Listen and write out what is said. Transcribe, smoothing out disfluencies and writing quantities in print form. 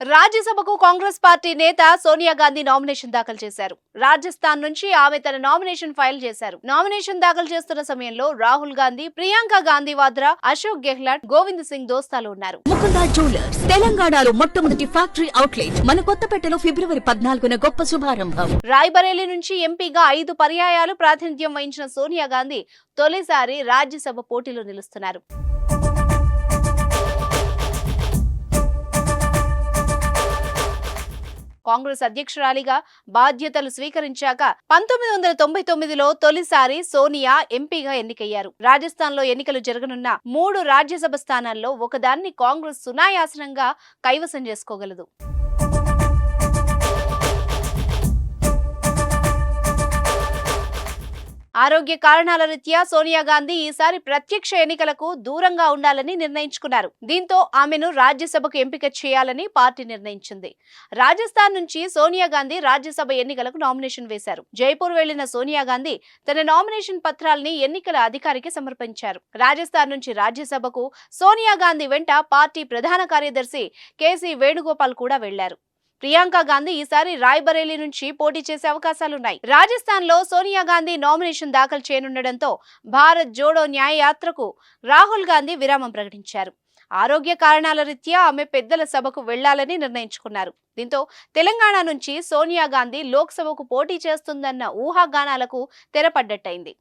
రాజ్యసభకు కాంగ్రెస్ పార్టీ నేత సోనియా గాంధీ నామినేషన్ దాఖలు చేశారు. రాజస్థాన్ నుంచి ఆమె తన నామినేషన్ ఫైల్ చేశారు. నామినేషన్ దాఖలు చేస్తున్న సమయంలో రాహుల్ గాంధీ, ప్రియాంక గాంధీ వాద్రా, అశోక్ గెహ్లాట్, గోవింద్ సింగ్ దోస్తాలు ఉన్నారు. ముకుందా జ్యువెలర్స్ తెలంగాణలో మొట్టమొదటి ఫ్యాక్టరీ అవుట్లెట్ మన కొత్తపేటలో ఫిబ్రవరి 14న గొప్ప శుభారంభం. రాయ్బరేలీ నుంచి ఎంపీగా 5 పర్యాయాలు ప్రాతినిధ్యం వహించిన సోనియా గాంధీ తొలిసారి రాజ్యసభ పోటీలో నిలుస్తున్నారు. కాంగ్రెస్ అధ్యక్షురాలిగా బాధ్యతలు స్వీకరించాక 1999లో తొలిసారి సోనియా ఎంపీగా ఎన్నికయ్యారు. రాజస్థాన్లో ఎన్నికలు జరగనున్న 3 రాజ్యసభ స్థానాల్లో ఒకదాన్ని కాంగ్రెస్ సునాయాసనంగా కైవసం చేసుకోగలదు. ఆరోగ్య కారణాల రీత్యా సోనియా గాంధీ ఈసారి ప్రత్యక్ష ఎన్నికలకు దూరంగా ఉండాలని నిర్ణయించుకున్నారు. దీంతో ఆమెను రాజ్యసభకు ఎంపిక చేయాలని పార్టీ నిర్ణయించింది. రాజస్థాన్ నుంచి సోనియా గాంధీ రాజ్యసభ ఎన్నికలకు నామినేషన్ వేశారు. జైపూర్ వెళ్లిన సోనియా గాంధీ తన నామినేషన్ పత్రాల్ని ఎన్నికల అధికారికి సమర్పించారు. రాజస్థాన్ నుంచి రాజ్యసభకు సోనియా గాంధీ వెంట పార్టీ ప్రధాన కార్యదర్శి కేసీ వేణుగోపాల్ కూడా వెళ్లారు. ప్రియాంక గాంధీ ఈసారి రాయ్బరేలీ నుంచి పోటీ చేసే అవకాశాలున్నాయి. రాజస్థాన్ లో సోనియా గాంధీ నామినేషన్ దాఖలు చేయనుండటంతో భారత్ జోడో న్యాయ యాత్రకు రాహుల్ గాంధీ విరామం ప్రకటించారు. ఆరోగ్య కారణాల రీత్యా ఆమె పెద్దల సభకు వెళ్లాలని నిర్ణయించుకున్నారు. దీంతో తెలంగాణ నుంచి సోనియా గాంధీ లోక్సభకు పోటీ చేస్తుందన్న ఊహాగానాలకు తెరపడ్డట్టయింది.